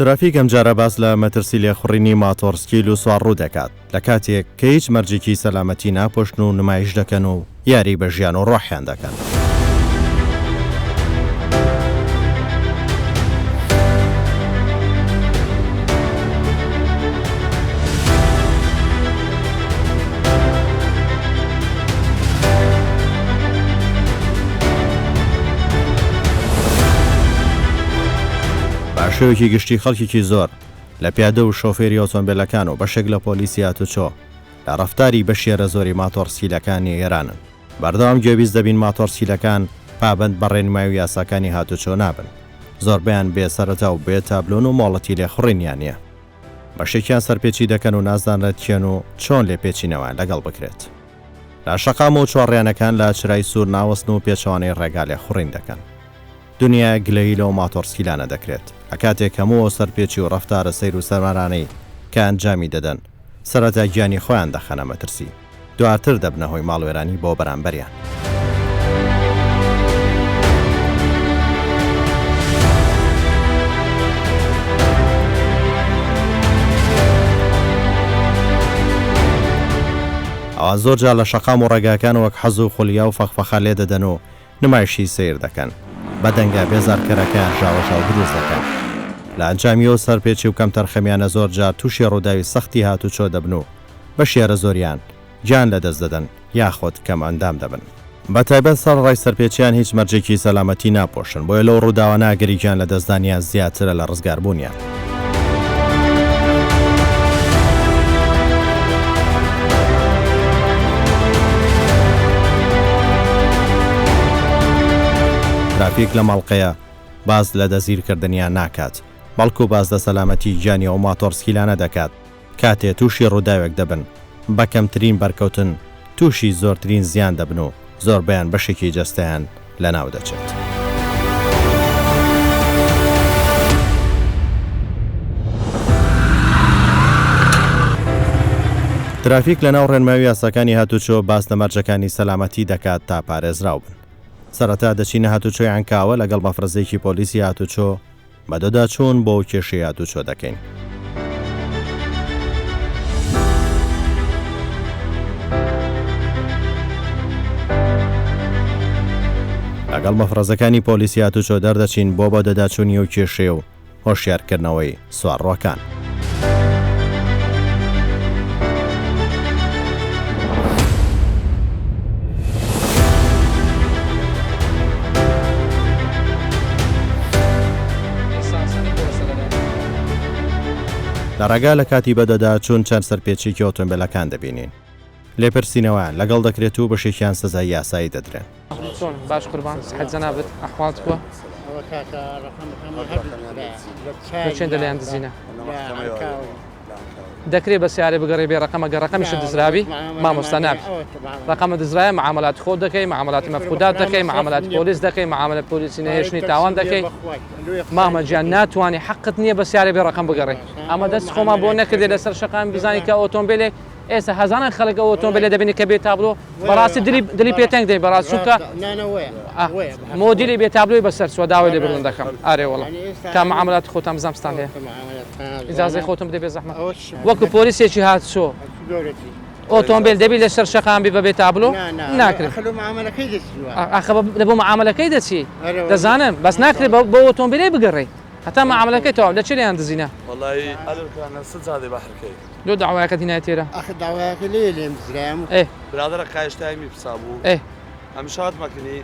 ترافیک ئەم جارە باس لە مەترسی لێخوڕینی ماتۆرسکیل و سوار ڕوو دەکات لە کاتێک کە هیچ مەرجێکی سەلامەتی ناپۆشن و نمایش دەکەن و یاری بە ژیان و ڕۆحیان دەکەن. شێوەیەکی گشتی خەڵکێکی زۆر لە پیادە و شۆفێری ئۆتۆمبیلەکان و بەشێک لە پۆلیسی هاتوچۆ لە ڕەفتاری بە شێرە زۆری ماتۆرسیلەکانی ئێرانن. بەردەوام گوێبیست دەبین ماتۆرسیلەکان پابند بە ڕێنمایی و یاساکانی هاتوچۆ نابن. زۆربیان بێسەرەتا و بێ تابلۆن و مۆڵەتی لێخوڕینیان نییە. بەشێکیان سەرپێچی دەکەن و نازدانرێت کێن و چۆن لێپێچینەوە لەگەڵ بکرێت. لە شەقام و چۆڕیانەکان لە چرای سوور ناوەستن و پێچەوانەی ڕێگا لێخوڕین دەکەن. دنیا گلەیی لەو ماتۆرسیلانە دەکرێت. ئەکاتێک هەموو سەرپێچی و ڕەفتارە سەیر و سەرمەرانەی کە ئەنجامی دەدەن سەرەتا گیانی خۆیان دەخەنە مەترسی، دواتر دەبنە هۆی ماڵوێرانی بۆ بەرامبەریان. ئەوان زۆرجار لە شەقام و ڕێگاکان وەک حەز و خولیا و فەخفەخە لێ دەدەن و نمایشی سیر دەکەن. بەدەنگە بێزارکەرەکان ژاوەژاو دروست دەکەن. لە ئەنجامیەوە سەرپێچی و کەم تەرخەمیانە زۆرجار تووشی ڕووداوی سەختی هاتوچۆ دەبن و بە شێرە زۆریان گیان لەدەست دەدەن یاخۆت کەم ئەندام دەبن. بەتایبەت سەرڕای سەرپێچیان هیچ مەرجێکی سەلامەتی ناپۆشن، بۆیە لەو ڕووداوە ناگەری گیان لەدەستدانیان زیاترە لە ڕزگاربوونیان. ترافیک لە ماڵقەیە باز لە دەزیرکردنیان ناکات، بەڵکو باز لە سەلامەتی گیانی و ماتۆرسکیلانە دەکات. کاتێ تووشی ڕووداوێک دەبن بە کەمترین بەرکەوتن تووشی زۆرترین زیان دەبن و زۆربیان بەشێکی جەستەیان لەناو دەچێت. ترافیک لەناو ڕێنماوی یاساکانی هاتوچۆ باس لە مەرجەکانی سەلامەتی دەکات تا پارێزراو بن. سەرەتا دەچینە هاتوچۆی عنکاوە لەگەڵ مەفرەزێکی پۆلیسی هاتوچۆ بەدەدا چوون بۆ کێشەی هاتوچۆ دەکەین. لەگەڵ مەفرەزەکانی پۆلیسی هاتوچۆ دەردەچین بۆ بەدەداچوونی و کێشێ و هۆشیارکردنەوەی سوارڕۆکان. لە ڕێگا لە کاتی بەدەدا چوون چەند سەرپێچێکی ئۆتۆمبیلەکان دەبینین. لێپرسینەوە لەگەڵ دەکرێت و بەشێکیان سزای یاسایی دەدرێن. باش قوربان حەجە نابێت ئەحواڵت بووە چێن دەلیان دزینە دەکرێت بە سیارێ بگەڕێ بێ ڕقەمەگە ڕقەمیش دزراوی مامۆستا نابێت ڕقەمە دزرایە معاملات خۆ دەکەی معاملاتی مەفقودات دەکەی معاملاتی پۆلیس دەکەی معاملە پۆلیسی نەهێشتنی تاوان دەکەی مامە گیان ناتوانانی حقت نییە بە سیارێ بێ ڕقەم بگەڕێ ئەمە دەست خۆمان بۆ نەکردێ لەسەر شەقام بزانی کە ئۆتۆمبیلێک ئێستا هەزانان خەڵک ئۆتۆمبیلێ دەبینی کە بێت تابلۆ بەڕاستی دلی پێتەنگ دەی بەڕاست چونکە مۆدیلی بێت تابلۆی بەسەر چوە داوای لێ بڕون دەکەم ئارێ وەڵام تا معاملات خۆتان بزانستان هەیە ئیجازەی خۆتم بدەی بێ زەحمەت وەکو پۆلیسێکی هاتوچۆ ئۆتۆمبیل دەبی لەسەر شەقام بی بەبێ تابلۆ ناکرێت لە بۆ معاملەکەی دەچی دەزانم بەس ناکرێت بۆ ئۆتۆمبیلەی بگەڕێ هەتا معاملەکەی تەواو لە چ لێیان دزینە والله ئەلکانە سزادێ بەحرکەی لۆ داوایەکە دینای تێرە داوایەکە لێم دزرایم برادرە قایشتایمی پسا بوو ئەمیش هاتمەکردنی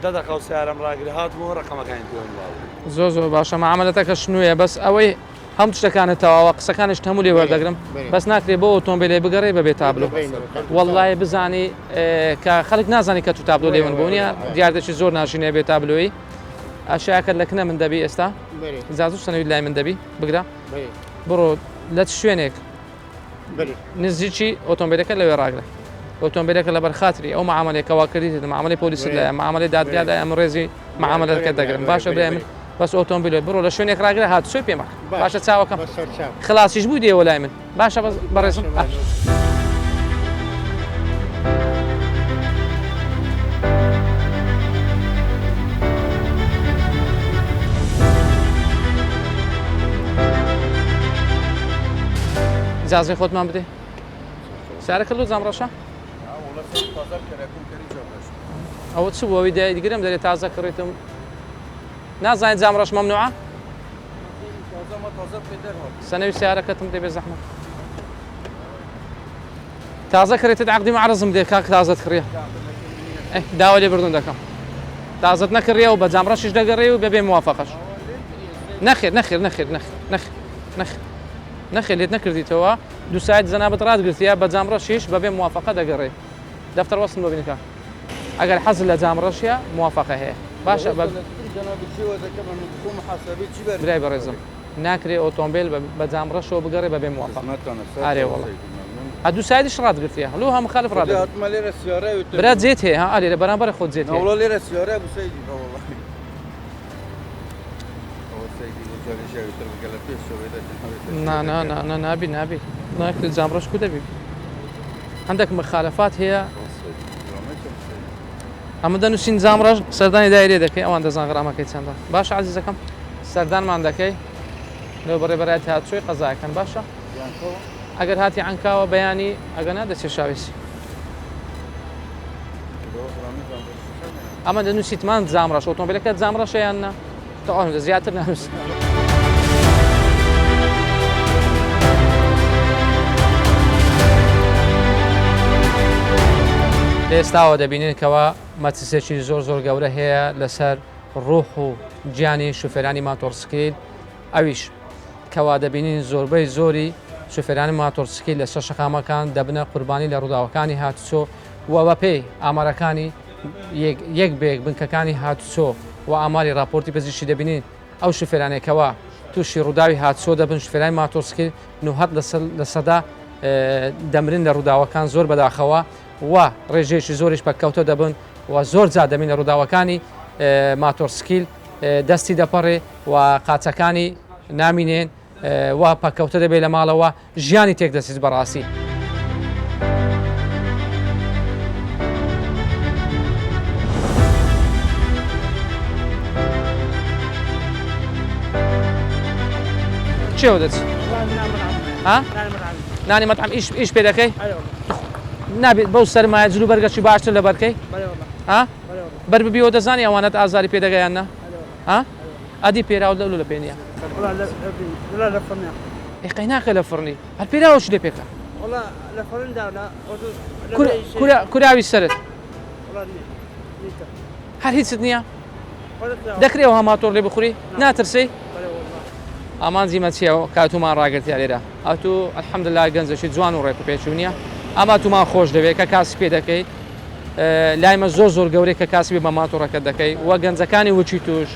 دەدەقە و سیارەم ڕاگری هاتبوو ڕقەمەکانی پێوە زۆر باشە معاملەتەکە شنوویە بەس ئەوەی هەم شتەکانە تەواوە قسەکانش هەموو لێ وەردەگرم بەس ناکرێت بۆ ئۆتۆمبیلێ بگەڕێ بەبێ تابلۆ وەڵڵای بزانی کە خەڵک نازانی کە تو تابلۆ لێون بوونیە دیاردەکی زۆر ناشینەیە بێ تابلۆی ئاشیاکرد لە کنە من دەبی ئێستا زازوو سنەوی لای من دەبی بگرە بڕۆ لە شوێنێک نزیکی ئۆتۆمبیلەکە لەوێ ڕاگرە ئۆتۆمبیلەکە لە بەرخاتری ئەو معاملێکەوە کردیت معاملەی پۆلیس لایە معاملەی دادگادای ئەم ڕێزی معاملەکە دەگرن باشە برای من بەس ئۆتۆمبیلۆ بڕۆ لە شوێنێک ڕاگرە هاتوچۆی پێمە باشە چاوەکەم خلاسیش بوو دێوە لای من باشە بەڕێزم إجازة خود ما بدي سعرك كله زامرشة أو تسوي ويدا يقدرهم دري تازة كريتم نازين زامرش ممنوعة سنة سعرك كتم دي بزحمة تازة كريت عقدي مع رزم دي كاك تازة كريه إيه داولي بردون دكم تازة نكريه وبزامرش إيش دقريه وببي موافقش نخير ليت نكردي توا دو ساعات زنابت راد قلت يا بزامرشيش ببي موافقة دقريه دفتر وصل ما بينك اگر حصل لزامرشيا موافقة هي باشا بلاي برزم ناكري اوتومبيل بزامرش وبقري ببي موافقة عليه والله هادو ساعات ايش راد قلت يا لوها مخالف راد براد زيت هي ها علي برابر خذ زيت هي والله ليرة السيارة ابو سيدي والله نابي ناكل زامرش كده بي عندك مخالفات هي اما دنو سين زامرش سرداني دايري دكي او عند زانغرا ما كيتساندا باشا عزيزكم سردان ما عندك لو بري بريت هات شوي قضايا كان باشا اگر هاتي عنكا وبياني اغنا دسي شاويسي اما دنو سيتمان زامرش اوتومبيلك زامرش يانا طبعا زيادة نفس ئێستاوە دەبینین کەوا مەترسێکی زۆر گەورە هەیە لەسەر ڕوح و گیانی شوفێرانی ماتۆرسکیل ئەویش کەوا دەبینین زۆربەی زۆری شوفێرانی ماتۆرسکیل لە شەشەقامەکان دەبنە قوربانی لە ڕووداوەکانی هاتوچۆ و بە پێی ئامارەکانی یەک بێک بنکەکانی هاتوچۆ و ئاماری راپۆرتی پزیشکی دەبینین ئەو شوفێرانێکەوە تووشی ڕووداوی هاتوچۆ دەبن شوفێرانی ماتۆرسکیل 90% دەمرن لە ڕووداوەکان زۆر بەداخەوە و ڕێژێکی زۆریش بەکەوتە دەبن و زۆر جا دەبین لە ڕووداوەکانی ماتۆرسکیل دەستی دەپەڕێ و قاچەکانی نامینێن و پەکەوتە دەبێت لە ماڵەوە ژیانی تێک دەسیت بەڕاستی. چێوە دەچ؟ نانی مەطعەم ئیش پێ دەکەی؟ نابێت بەو سەرمایە جلو بەرگەشی باشتر لە بەرکەی بەر ببیەوە دەزانی ئەوانەت ئازاری پێدەگەیاننا ئەدی پێراوە لەلو لە پێنیە قەی ناکە لە فڕنی هەر پێراوەش لێ پێکە کوراوی سەرت هەر هیچت نییە دەکرێەوە هەماتۆر لێ بخوری ناترسی ئامان زیمە چیە کاتومان ڕاگرتیا لێرە ئەتو ئەلحەمدوللا گەنجەشی جوان و ڕێک و پێچوو نییە ئەما تومان خۆش دەوێت کە کاسی پێ دەکەیت لایمە زۆر گەورەی کە کاسی بێ بە ماتۆڕەکە دەکەیت وە گەنجەکانی وچی توش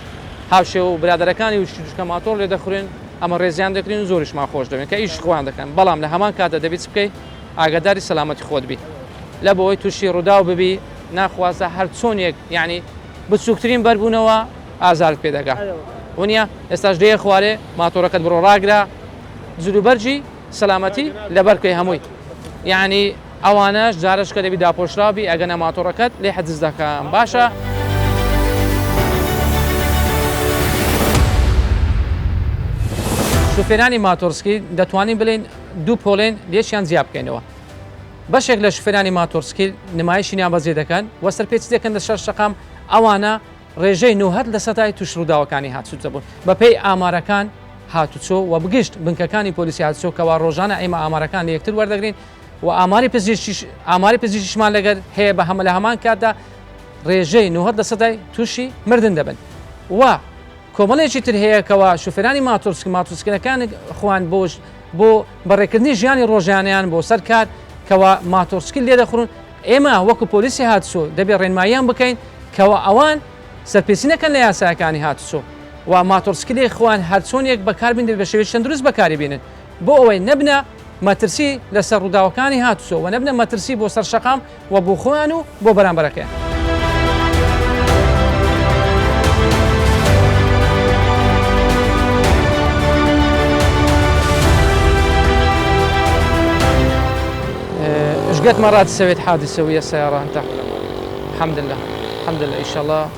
هاوشێ و برادەرەکانی وچی توش کە ماتۆر لێ دەخورێن ئەمە ڕێزیان دەکرین زۆریشمان خۆش دەوێت کە ئیش خۆیان دەکەن بەڵام لە هەمان کاتە دەبیت بکەیت ئاگاداری سەلامەتی خۆت بی لە بۆەوەی تووشی ڕوودا و ببی ناخوازە هەر چۆنێک یعنی بچووکترین بەربوونەوە ئازارت پێ دەگا ونیە ئێستاش دەیە خوارێ ماتۆڕەکەت بڕۆ ڕاگرا جلوبەرجی سەلامەتی لەبەرکەی هەمووی یعنی ئەوانەش جارش کە دەبی داپۆشرابی ئەگەنە ماتۆڕەکەت لێ حەجز دەکەم باشە شوفێرانی ماتۆرسکی دەتوانین بڵێن دوو پۆڵێن لێشیان زیاب بکەینەوە بەشێک لە شوفێرانی ماتۆرسکیل نمایشیان بەجێ دەکەن وە سەرپێچی دەکەن لە شەش شەقام ئەوانە ڕێژەی 90 لە سەدای توش ڕووداوەکانی هاتوچۆ بوون بەپێی ئامارەکان هاتوچۆ و بگشت بنکەکانی پۆلیسی هاتوچۆ کەوا ڕۆژانە ئێمە ئامارەکان لە یەکتر وەردەگرین و ئاماری پزیشکیشمان لەگەر هەیە بە هەمە لە هەمان کاتدا ڕێژەی 90 لە سەدای تووشی مردن دەبن و کۆمەڵێکی تر هەیە کەوا شوفێرانی ماتۆرسکەکان خوان بۆ بەڕێکردنی ژیانی ڕۆژانیان بۆ سەر کار کەوا ماتۆرسکیل لێ دەخڕون ئێمە وەکو پۆلیسی هاتوچۆ دەبێت ڕێنماییان بکەین کەوا ئەوان سەرپێچی نەکەن لە یاساکانی هاتوچۆ و ماتۆرسکیلی خوان هەر چۆنێک بەکاربین بە شێوەیەکی چەندروست بەکاری بینن بۆ ئەوەی نەبنە مەترسی لەسەر ڕووداوەکانی هاتوچۆ و نەبنە مەترسی بۆ سەر شەقام و بۆ خۆیان و بۆ بەرامبەرەکەیان. ايش قد مرات سويت حادثة ويا السيارة انت؟ الحمد لله ان شاء الله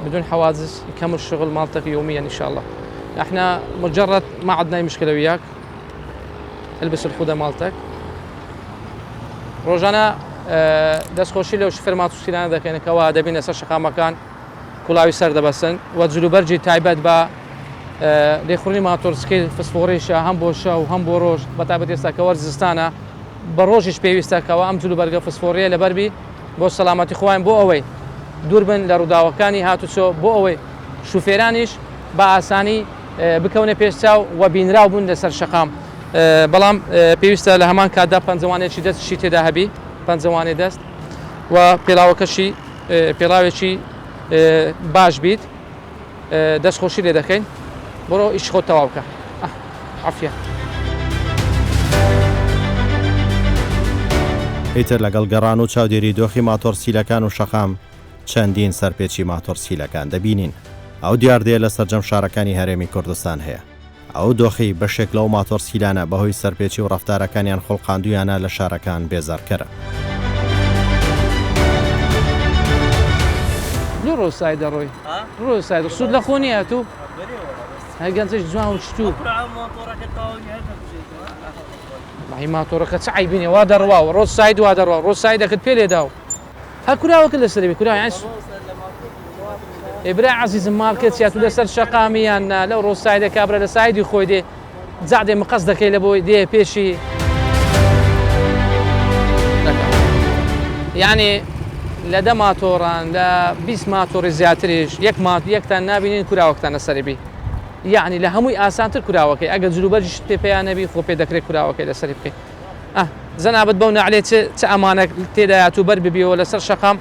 بدون حوادث يكمل الشغل مالتك يوميا ان شاء الله. احنا مجرد ما عندنا اي مشكلة وياك البس الخوذة مالتك روجانا دەستخۆشی لەو شفێر ماتۆسیلانە دەکەنەوە دەبینە سەر شەقامەکان کوڵاوی سەر دەبەسن و جلوبەرجی تایبەت بە لێخوڕنی ماتۆرسکەی فسفۆڕیشە هەم بۆ شەو هەم بۆ ڕۆژ بەتابەت ئێستا کە وەرزستانە بە ڕۆژیش پێویستەکەەوە ئەم جلوبەرگە فسفۆڕیە لەبەربی بۆ سەلامەتی خۆیان بۆ ئەوەی دوور بن لە ڕووداوەکانی هاتوچۆ بۆ ئەوەی شوفێرانیش بە ئاسانی بکەونە پێشچاو و بینراو بوون لەسەر شەقام بەڵام پێویستە لە هەمان کاتدا پەنجەوانێکی دەستشی تێدا هەبی پەنجەوانێ دەست و پێڵاوەکەشی پێڵاوێکی باش بیت دەستخۆشی لێ دەکەین بڕۆ ئیش خۆت تەواو بکە عافیە ئیتر لەگەڵ گەڕان و چاودێری دۆخی ماتۆرسیلەکان و شەقام چەندین سەرپێکی ماتۆرسیلەکان دەبینین ئەو دیاردەیە لە سەرجەم شارەکانی هەرێمی کوردستان هەیە ئەو دۆخی بەشێک لەو ماتۆرسیلانە بەهۆی سەرپێکی و ڕەفتارەکانیان خۆڵقاندویانە لە شارەکان بێزارکەرە ڕۆسای دەڕۆی ڕۆسای سوود لە خۆنیە تو هەگەنجش جوان و شتو ماهی ماتۆڕەکە چ عیبینێ وا دەڕواوە ڕۆسای وا دەڕوا ڕۆسای دەکەت پێ لێدا و هەکوراوەکە لەسەر کوراوە ئێبرا عەزیزم ماڵکە چیا تو لەسەر شەقامیان لەو ڕۆسای دەکابرە لە سایدی خۆی دێ جادێ مقەس دەکەی لە بۆی دێ پێشی یعنی لە 10 ماتۆڕان لە 20 ماتۆڕی زیاتریش یەکتان نبینین کوراوەکتانە سەربی یعنی لە هەمووی ئاسانتر کوراوەکەی ئەگە جلوبەرجیش پێ پێیان نەبی خۆ پێ دەکرێت کوراوەکەی لەسەری بکەیت زەنابەت بەو نەعلێ چ ئەمانە تێدا تو بەر ببیەوە لەسەر شەقام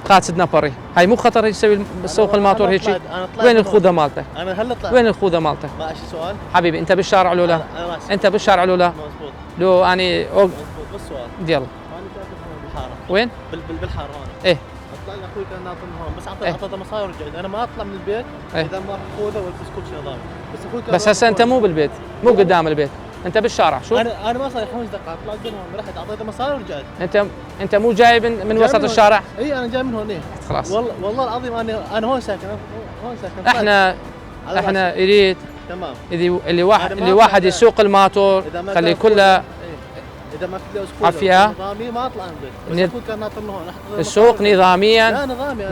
قاچت نەپەڕی هەیموو خەتەڕی سوق الماتور هيك وين الخوذة مالتك؟ انا هلا طلعت وين الخوذة مالتك؟ ماشي سؤال حبيبي انت بالشارع ولا لا؟ انا ماشي انت بالشارع ولا لا؟ مزبوط لو يعني مزبوط بالسؤال يلا انا كنت بالحاره وين؟ بالحاره هون ايه طلع لي اخوي كان ناطر من هون بس إيه؟ اعطيته مصاري ورجعت انا ما اطلع من البيت إيه؟ اذا ما خوذه والبس كل شيء نظامي بس اخوي كان بس هسه انت مو بالبيت مو قدام البيت انت بالشارع شو؟ انا ما صار لي 5 دقائق طلعت من هون رحت اعطيته مصاري ورجعت انت مو جاي من وسط الشارع؟ اي انا جاي من هون ايه خلاص والله العظيم انا هون ساكن هون ساكن احنا يريد تمام اللي واحد يسوق الماتور خلي كله اذا ما في عافية نظامي ما اطلع من البيت بس كان ناطر من هون السوق نظاميا لا نظامي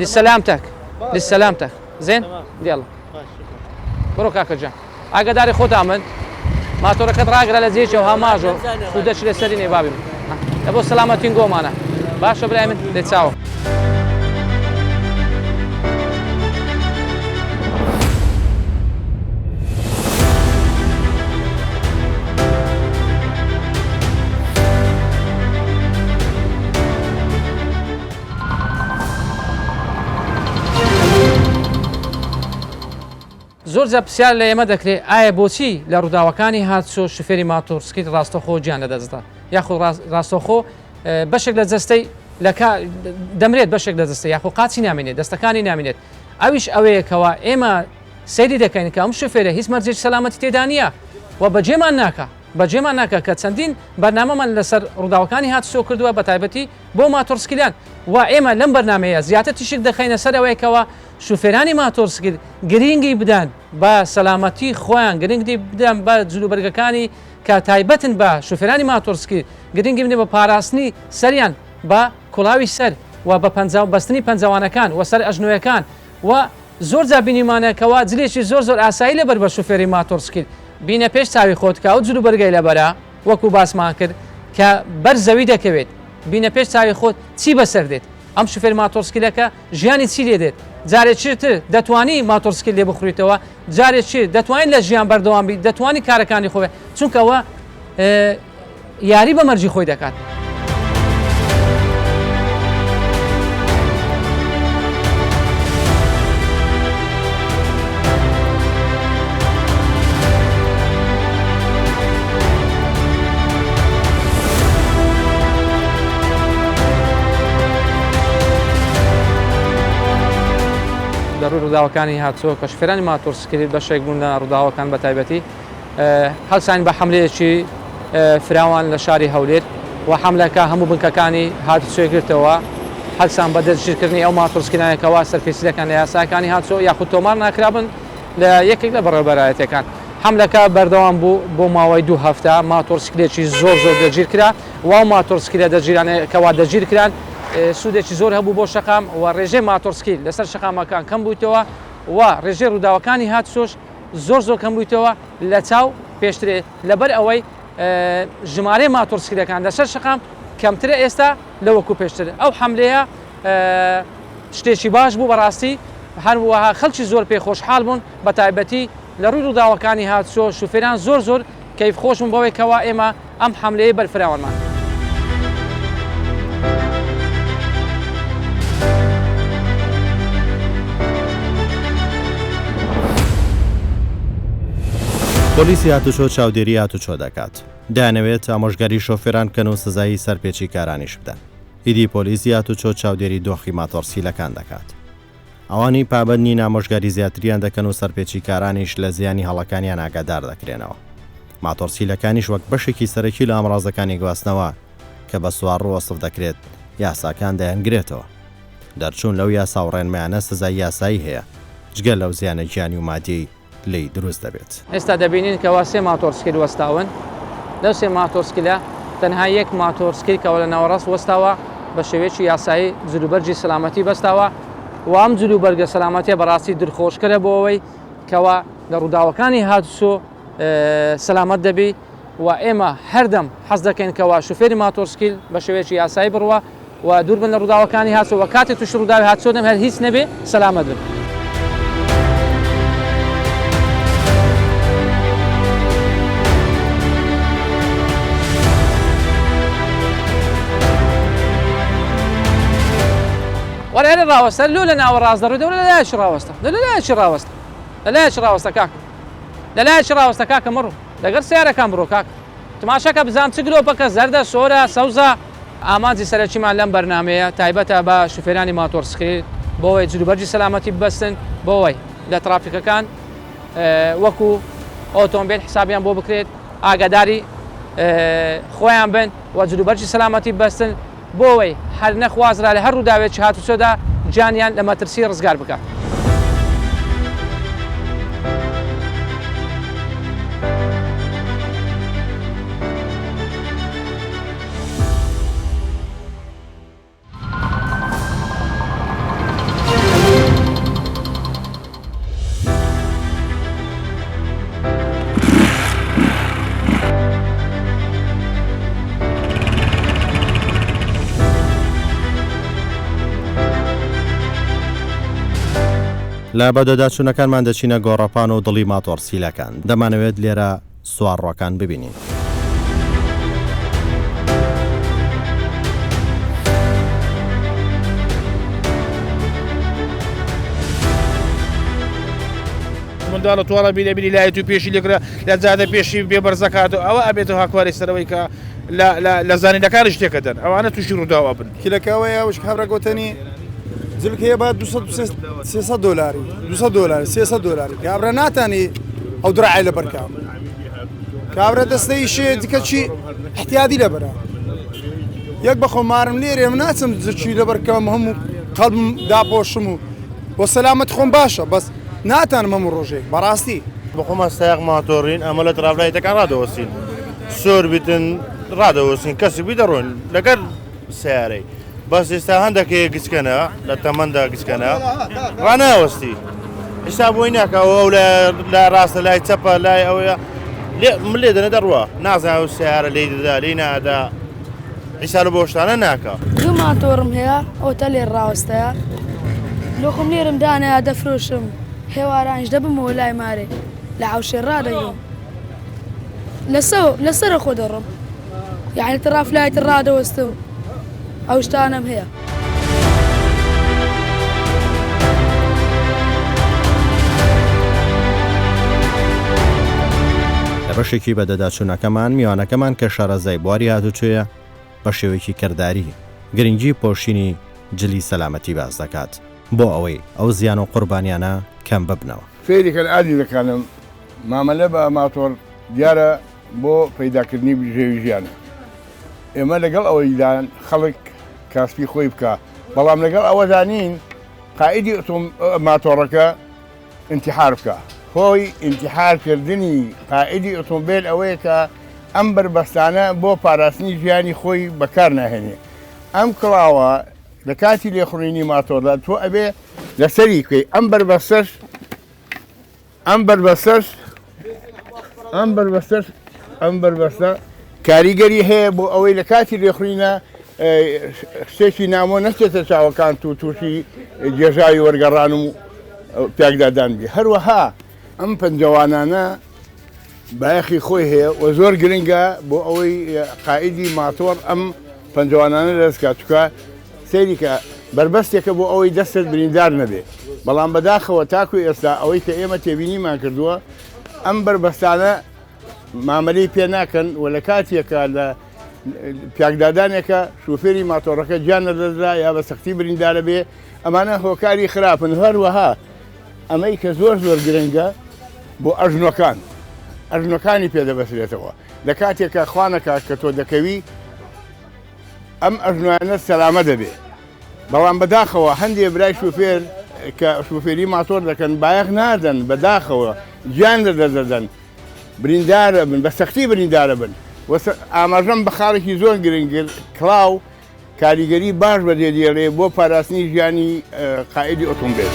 لسلامتك زين يلا برو كاكا جان اقدر خود امن ماتورك راقره لزيچ او هاماجو خودش لسريني بابي ابو سلامتين قوم انا باشا برايمن لتساو زۆر جا پرسیار لە ئێمە دەکرێت ئایا بۆچی لە ڕووداوەکانی هاتچۆ شوفێری ماتۆرسکیت ڕاستەخۆ گیان لەدەستدا یاخۆ ڕاستەخۆ بەشێک لە جەستەی دەمرێت بەشێک لە جەستە یاخۆ قاچی نامێنێت دەستەکانی نامێنێت ئەویش ئەوەیەکەوە ئێمە سەیری دەکەین کە ئەم شوفێرە هیچ مەرجێکی سەلامەتی تێدا نییە و بەجێمان ناکە کە چەندین بەرنامەمان لەسەر ڕووداوەکانی هاتچۆ کردووە بە تایبەتی بۆ ماتۆرسکیلان و ئێمە لەم بەرنمەیە زیاتر تیشک دەخینە سەر ئەوەیەکەوە شوفێرانی ماتۆرسکیل گرنگی بدەن بە سەلامەتی خۆیان گرنگی بدەن بە جلوبەرگەکانی کە تایبەتن بە شوفێرانی ماتۆرسکیل گرنگی بدەن بە پاراستنی سەریان بە کوڵاوی سەر و بە بەستنی پەنجەوانەکان و سەر ئەژنوەکان و زۆر جا بینیمانەکەەوە جلێکی زۆر ئاسایی لەبەر بە شوفێری ماتۆرسکیل بینە پێش چاوی خۆتکە و جلوبەرگەی لەبەرە وەکو باسمان کرد کە بەر زەوی دەکەوێت بینە پێش چاوی خۆت چی بەسەر دێت ئەم شوفێر ماتۆرسکیلەکە ژیانی چی لێ دێت جارێکتر دەتوانی ماتۆرسکیل لێ بخوریتەوە جارێکی دەتوانین لە ژیان بەردەوام بیت دەتوانی کارەکانی خۆی چونکەوە یاری بە مەرجی خۆی دەکات ڕووداوەکانی هاتچۆ کە شوفێرانی ماتۆرسکیل بەشێک بوون لە ڕووداوەکان بە تایبەتی هەڵسان بە حملەیەکی فراوان لە شاری هەولێر و حملەکە هەموو بنکەکانی هاتچۆگرتەوە هەڵسان بە دەستگیرکردنی ئەو ماتۆرسکیلانێکەوە سەرپێچیلەکان لە یاساکانی هاتچۆ یاخود تۆمار ناکرابن لە یەکێک لە بەڕێوەبەرایەتەکان حملەکە بەردەوام بوو بۆ ماوەی 2 هەفتە ماتۆرسکلێکی زۆر دەگیر کرا و ماتۆرسکلە دەگیرانەکەوا دەگیر کران سوودێکی زۆر هەبوو بۆ شەقام و ڕێژەی ماتۆرسکیل لەسەر شەقامەکان کەم بوویتەوە و ڕێژەی ڕووداوەکانی هاتسۆش زۆر کەم بوویتەوە لە چاو پێشترێ لەبەر ئەوەی ژمارە ماتۆرسکلەکان لەسەر شەقام کەمترە ئێستا لەوەکو پێشتر ئەو حملەیە شتێکی باش بوو بەڕاستی هەروەها خەڵکی زۆر پێخۆشحاڵ بوون بە تایبەتی لە ڕووی ڕووداوەکانی هاتسۆ شوفێران زۆر کەیف خۆشم بەوەی کەوا ئێمە ئەم حملەیە بەرفراوەمان. پۆلیسی هاتوچۆ چاودێری هاتوچۆ دەکات. دەیانەوێت ئامۆژگاری شۆفێران بکەن و سزایی سەرپێچی کارانیش بدەن. ئیدی پۆلیسی هاتوچۆ چاودێری دۆخی ماتۆرسیلەکان دەکات. ئەوانی پابەت نین ئامۆژگاری زیاتریان دەکەن و سەرپێچی کارانیش لە زیانی هەڵەکانیان ئاگادار دەکرێنەوە. ماتۆرسیلەکانیش وەک بەشێکی سەرەکی لە ئامڕازەکانی گواستنەوە کە بە سوار ڕوەسف دەکرێت یاساکان دەیانگرێتەوە. دەرچوون لەو یاسا و ڕێنمایانە سزای یاسایی هەیە جگە لەو زیانە گیانی و مادی لی دروست دەبێت. ئێستا دەبینین کەوا 3 ماتۆرسکیل وەستاون لەو 3 ماتۆرسکیلە تەنها 1 ماتۆرسکیل کەەوە لە ناوەڕاست وەستاوە بە شێوەیەکی یاسایی جلوبەرجی سەلامەتی بەستاوە و ئەم جلوبەرگە سەلامەتیە بەڕاستی دڵخۆشکرە بۆ ئەوەی کەوا لە ڕووداوەکانی هاتوچۆ سەلامەت دەبی و ئێمە هەردەم حەز دەکەین کەوا شوفێری ماتۆرسکیل بە شێوەیەکی یاسایی بڕوە و دوور بن لە ڕووداوەکانی هاتوچۆ و کاتێک تووشی ڕووداوی هاتوچۆ دەم هەر هیچ نەبێ سەلامەت بن. ولا هنا راوسته لولا ناور راس درود ولا لا ايش راوسته لا ايش راوسته لا ايش راوسته كاك لا ايش راوسته كاك مرو لا غير سياره كان برو كاك تماشاك بزام تقلو بك زرده سورا سوزا امازي سرچی معلم برنامه تایبەتە بە شوفێرانی ماتۆرسکیل بۆەوەی جلوبەرجی سەلامەتی ببەستن بۆەوەی لە ترافیکەکان وەکو ئۆتۆمبیل حسابیان بۆ بکرێت ئاگاداری خۆیان بن و جلوبەرجی سەلامەتی ببەستن بۆەوەی هەر نەخوازرا لە هەر ڕووداوێکی هاتوچۆدا جانیان لە مەترسی ڕزگار بکات. لە بەدەداچوونەکانمان دەچینە گۆڕەپان و دڵی ماتۆرسیلەکان دەمانەوێت لێرە سوارڕۆکان ببینین. منداڵە تووەڵە بیلێبیری لایەت و پێشی لێکرا لە جادە پێشی بێبەرزەکات و ئەوە ئەبێتەوە هاکواری سەرەوەی کە لە زانینەکانی شتێکە دەن ئەوانە تووشی ڕووداوە بن. کیلەکەوەیە وش هەبرە گوتنی جلکەیە بە 300 دلاری 200 دلار 300 دلاری کابرا ناتانی ئەو درعای لە بەرکاو کابرا دەستەی شێ دیکە چی احتیادی لە بەرا یەک بە خۆمارم لێرێ من ناچم زچی لە بەرکەوم هەموو قەڵبم داپۆشم و بۆ سەلامەت خۆم باشە بەس ناتانم هەموو ڕۆژێک بەڕاستی بە خۆمان سایق ماتۆڕین ئەمە لە ترافلایەتەکان ڕادەوەسین سۆر بیتن ڕادەوەسین کەسی بیدەڕۆین لەگەر سیارەی بەس ئێستا هەندێکەیە گچکەنە لە تەمەندا گچکەنە ڕاناوەستی ئێستا بۆی ناکەوە ئەو لە ڕاستە لای چەپە لای ئەوەیە من لێ دەنە دەڕوە نازانە ئەو سیارە لێی دەدا لێی نادا ئیسا لە بۆ شتانە ناکە. دوو ماتۆڕم هەیە ئەوتە لێ ڕاوەستەیە لۆخم لێرم دانەیە دەفرۆشم هێوارانش دەبمەوە لای مارێ لە حوشێ ڕادەگرم لەسەرە خۆ دەڕم یعنی ترافلایەتی ڕادەوەستم ئەو شتانم هەیە. لە بەشێکی بەدەداچوونەکەمان میوانەکەمان کە شارەزای بواری هاتوچۆیە بە شێوەیەکی کردداری گرنگی پۆشینی جلی سەلامەتی باز دەکات بۆ ئەوەی ئەو زیان و قوربانیانە کەم ببنەوە. فێریکە عادی دەکانم مامەلە بە ماتۆر دیارە بۆ پەیداکردنی ژێوی ژیانە ئێمە لەگەڵ ئەوەیدان خەڵک کاسپی خۆی بکە بەڵام لەگەڵ ئەوەدانین قائیدی ماتۆڕەکە انتحار بکە هۆی ئینتیحارکردنی قائیدی ئۆتۆمبیل ئەوەیە کە ئەم بربەستانە بۆ پاراستنی ژیانی خۆی بەکار ناهێنێ. ئەم کڵاوە لە کاتی لێخڕینی ماتۆردا تۆ ئەبێ لەسەری کوێی ئەم بربەستە کاریگەری هەیە بۆ ئەوەی لە کاتی لێخڕینە شتێکی نامۆ نەچێتە چاوەکان و تووشی جێژاوی وەرگەڕان و پیاکدادان بێ. هەروەها ئەم پەنجەوانانە بایەخی خۆی هەیە و زۆر گرنگە بۆ ئەوەی قائیدی ماتۆر ئەم پەنجەوانانە دەستکات چکە سەیری کە بربەستێکە بۆ ئەوەی دەستت بریندار نەبێ. بەڵام بەداخەوە تاکو ئێستا ئەوەی کە ئێمە تێبینیمان کردووە ئەم بربەستانە مامەلەی پێ ناکەن و لە کاتێکە لە پیاکدادانێکە شوفێری ماتۆڕەکە گیان نەدەدرا یا بە سەختی بریندارە بێ ئەمانە هۆکاری خراپن. هەروەها ئەمەی کە زۆر گرنگە بۆ ئەژنۆکانی پێدەبەسرێتەوە لە کاتێکە خوانەکە کە تۆ دەکەوی ئەم ئەژنوانە سەلامە دەبێ. بەڵام بەداخەوە هەندێک برای شوفێر کە شوفێری ماتۆر دەکەن بایەخ نادەن بەداخەوە گیان دەدەدەن بریندارە بن بە سەختی بریندارە بن. ئاماژەم بە خاڵێکی زۆر گرنگ کڵاو کاریگەری باش بەدێدێڕێ بۆ پاراستنی ژیانی قائیدی ئۆتۆمبیل.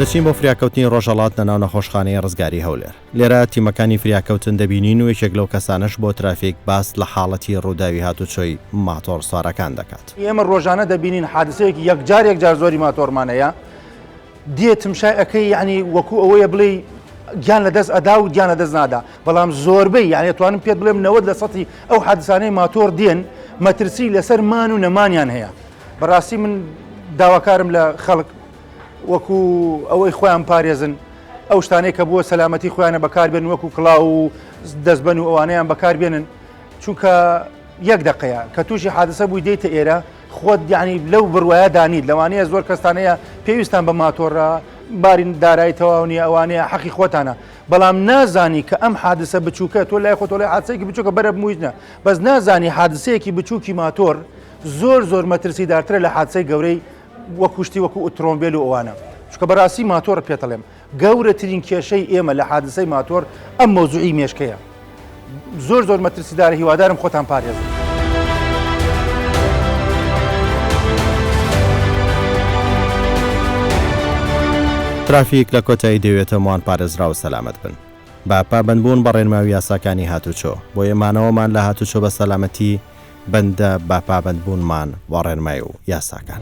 دەچین بۆ فریاکەوتنی ڕۆژەڵات لە ناو نەخۆشخانەی ڕزگاری هەولێر. لێرە تیمەکانی فریاکەوتن دەبینین و یەکێک لەو کەسانش بۆ ترافیک باس لە حاڵەتی ڕووداوی هاتوچۆی ماتۆر سوارەکان دەکات. ئێمە ڕۆژانە دەبینین حادسەیەکی یەکجار زۆری ماتۆرمانەیە دێتمشای ئەەکەی یعنی وەکو ئەوەیە بڵێ گیان لە دەست ئەدا و گیان لە دەست نادا. بەڵام زۆربەی یعنی توانم پێت بڵێم 90% ئەو حادسانەی ماتۆر دێن مەترسی لەسەر مان و نەمانیان هەیە. بەڕاستی من داواکارم لە خەڵک وەکو ئەوەی خۆیان پارێزن ئەو شتانەی کە بووە سەلامەتی خۆیانە بەکاربێن وەکو کڵاو و دەستبەن و ئەوانەیان بەکاربێنن چونکە یەک دقەیە کە تووشی حادسە بووی دێتە ئێرە خۆت یعنی لەو بڕوایە دانیت لەوانەیە زۆر کەستانەیە پێویستان بە ماتۆڕە بارین دارایی تەواونی ئەوانەیە حەقی خۆتانە بەڵام نازانی کە ئەم حادسە بچووکە تۆ لای خۆت لای حادسەیەکی بچووکە بەرە بمویتنە بەس نازانی حادسەیەکی بچووکی ماتۆر زۆر مەترسیدارترە لە حادسەی گەورەی وەکوشتی وەکو ئۆتۆمبیل و ئەوانە چونکە بەڕاستی ماتۆر پێتەڵێم گەورەترین کێشەی ئێمە لە حادسەی ماتۆر ئەم مۆزوعی مێشکەیە زۆر مەترسیدارە هیوادارم خۆتان پارێزن. ترافیک لە کۆتایی دەوێتە موان پارێزرا و سەلامەت بن. با پابەندبوون بە ڕێنماوی یاساکانی هاتوچۆ بۆ ئێمانەوەمان لە هاتوچۆ بە سەلامەتی بەندە با پابەندبوونمان بۆ ڕێنمایی و یاساکان.